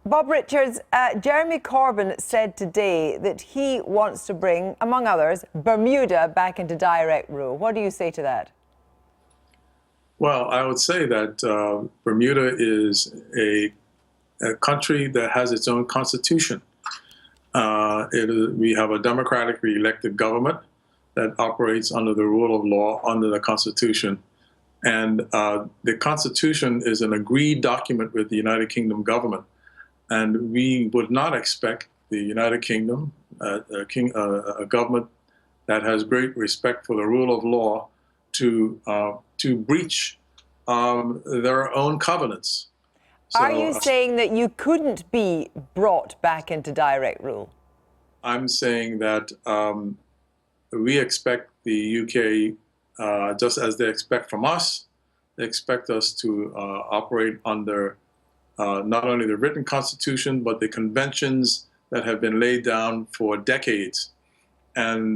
Bob Richards, Jeremy Corbyn said today that he wants to bring, among others, Bermuda back into direct rule. What do you say to that? Well, I would say that Bermuda is a country that has its own constitution. We have a democratically elected government that operates under the rule of law under the Constitution. And the Constitution is an agreed document with the United Kingdom government. And we would not expect the United Kingdom, a government that has great respect for the rule of law, to breach their own covenants. Are you saying that you couldn't be brought back into direct rule? I'm saying that we expect the UK, just as they expect from us, they expect us to operate under not only the written constitution, but the conventions that have been laid down for decades. And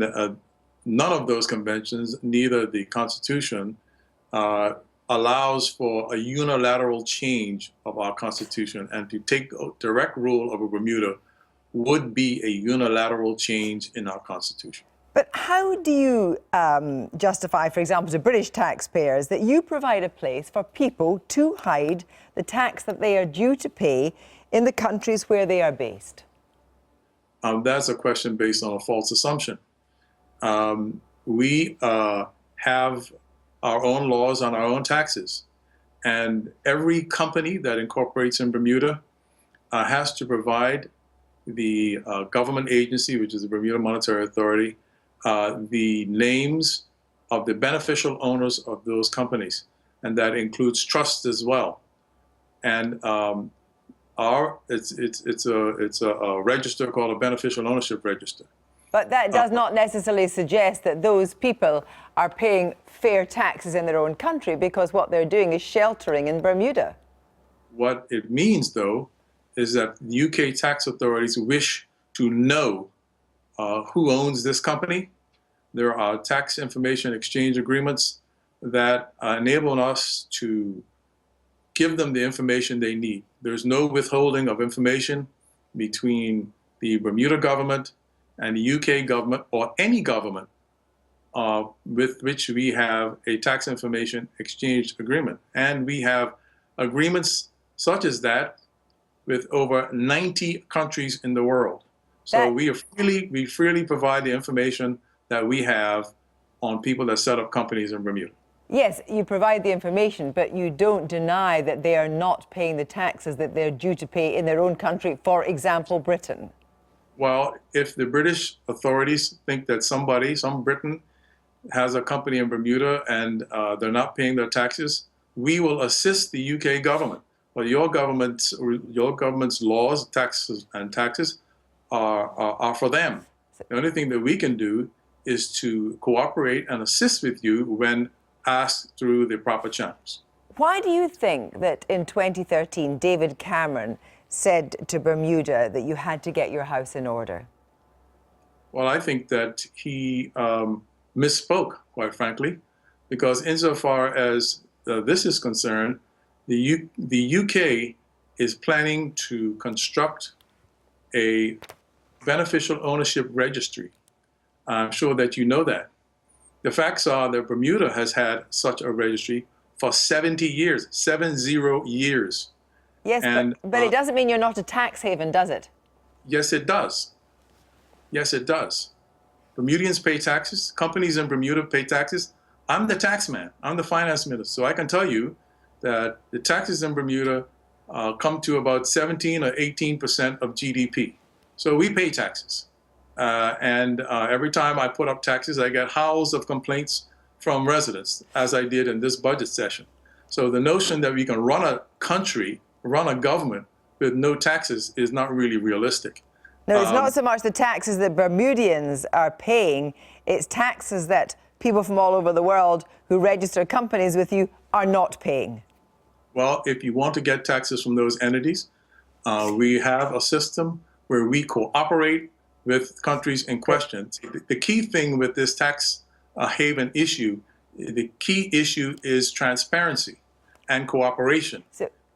none of those conventions, neither the constitution, allows for a unilateral change of our constitution. And to take direct rule over Bermuda would be a unilateral change in our constitution. But how do you justify, for example, to British taxpayers that you provide a place for people to hide the tax that they are due to pay in the countries where they are based? That's a question based on a false assumption. We have our own laws on our own taxes. And every company that incorporates in Bermuda has to provide the government agency, which is the Bermuda Monetary Authority, the names of the beneficial owners of those companies. And that includes trusts as well. And it's a register called a beneficial ownership register. But that does not necessarily suggest that those people are paying fair taxes in their own country, because what they're doing is sheltering in Bermuda. What it means, though, is that the UK tax authorities wish to know who owns this company. There are tax information exchange agreements that enable us to give them the information they need. There's no withholding of information between the Bermuda government and the UK government, or any government with which we have a tax information exchange agreement. And we have agreements such as that with over 90 countries in the world. So we freely provide the information that we have on people that set up companies in Bermuda. Yes, you provide the information, but you don't deny that they are not paying the taxes that they're due to pay in their own country, for example, Britain. Well, if the British authorities think that some Briton, has a company in Bermuda and they're not paying their taxes, we will assist the UK government. But your government's laws, taxes are for them. The only thing that we can do is to cooperate and assist with you when asked through the proper channels. Why do you think that in 2013, David Cameron said to Bermuda that you had to get your house in order? Well, I think that he misspoke, quite frankly, because insofar as this is concerned, the UK is planning to construct a beneficial ownership registry. I'm sure that you know that. The facts are that Bermuda has had such a registry for 70 years, 70 years. Yes, but it doesn't mean you're not a tax haven, does it? Yes, it does. Yes, it does. Bermudians pay taxes. Companies in Bermuda pay taxes. I'm the tax man. I'm the finance minister. So I can tell you that the taxes in Bermuda come to about 17 or 18% of GDP. So we pay taxes. And every time I put up taxes, I get howls of complaints from residents, as I did in this budget session. So the notion that we can run a country, run a government with no taxes is not really realistic. No, it's not so much the taxes that Bermudians are paying, it's taxes that people from all over the world who register companies with you are not paying. Well, if you want to get taxes from those entities, we have a system where we cooperate with countries in question. The key thing with this tax haven issue, the key issue is transparency and cooperation.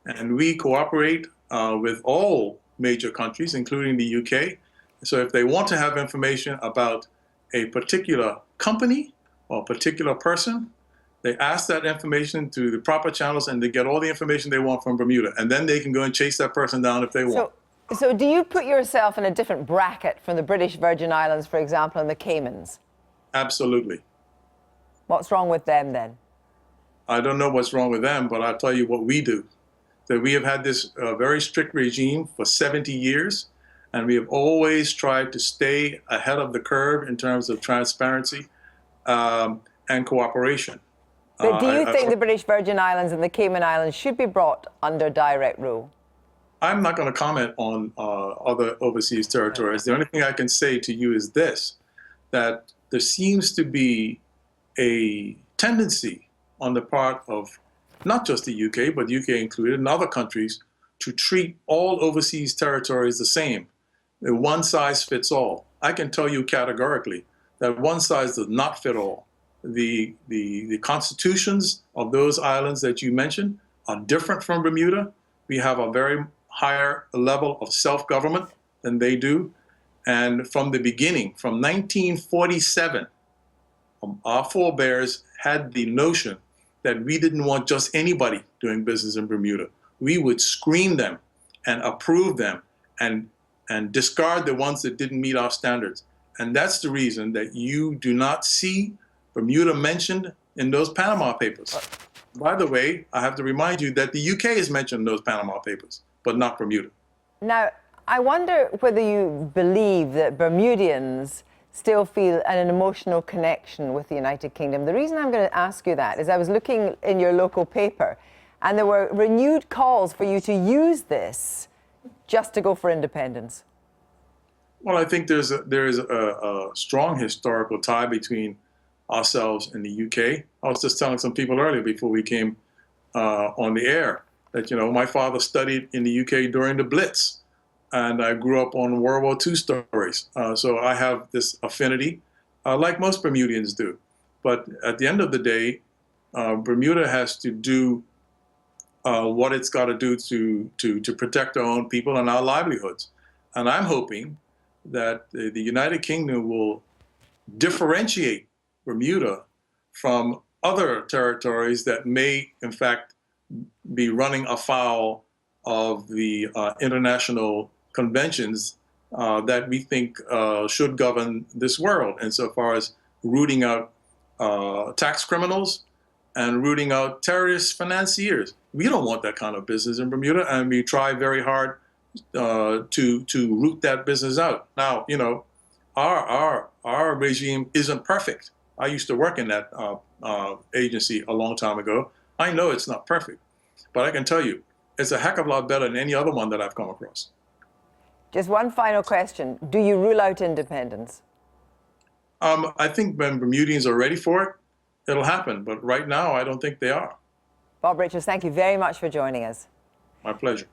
And we cooperate with all major countries, including the UK. So if they want to have information about a particular company or a particular person, they ask that information through the proper channels and they get all the information they want from Bermuda. And then they can go and chase that person down if they want. So do you put yourself in a different bracket from the British Virgin Islands, for example, and the Caymans? Absolutely. What's wrong with them then? I don't know what's wrong with them, but I'll tell you what we do. That we have had this very strict regime for 70 years, and we have always tried to stay ahead of the curve in terms of transparency and cooperation. But do you think the British Virgin Islands and the Cayman Islands should be brought under direct rule? I'm not going to comment on other overseas territories. The only thing I can say to you is this, that there seems to be a tendency on the part of not just the UK, but the UK included, and other countries, to treat all overseas territories the same. One size fits all. I can tell you categorically that one size does not fit all. The constitutions of those islands that you mentioned are different from Bermuda. We have a very higher level of self-government than they do. And from the beginning, from 1947, our forebears had the notion that we didn't want just anybody doing business in Bermuda. We would screen them and approve them and discard the ones that didn't meet our standards. And that's the reason that you do not see Bermuda mentioned in those Panama Papers. By the way, I have to remind you that the UK is mentioned in those Panama Papers, but not Bermuda. Now, I wonder whether you believe that Bermudians still feel an emotional connection with the United Kingdom. The reason I'm going to ask you that is I was looking in your local paper and there were renewed calls for you to use this just to go for independence. Well, I think there is a strong historical tie between ourselves and the UK. I was just telling some people earlier before we came on the air that, you know, my father studied in the UK during the Blitz. And I grew up on World War II stories. So I have this affinity, like most Bermudians do. But at the end of the day, Bermuda has to do what it's got to do to protect our own people and our livelihoods. And I'm hoping that the United Kingdom will differentiate Bermuda from other territories that may, in fact, be running afoul of the international conventions that we think should govern this world, insofar as rooting out tax criminals and rooting out terrorist financiers. We don't want that kind of business in Bermuda, and we try very hard to root that business out. Now, you know, our regime isn't perfect. I used to work in that agency a long time ago. I know it's not perfect, but I can tell you, it's a heck of a lot better than any other one that I've come across. Just one final question. Do you rule out independence? I think when Bermudians are ready for it, it'll happen. But right now, I don't think they are. Bob Richards, thank you very much for joining us. My pleasure.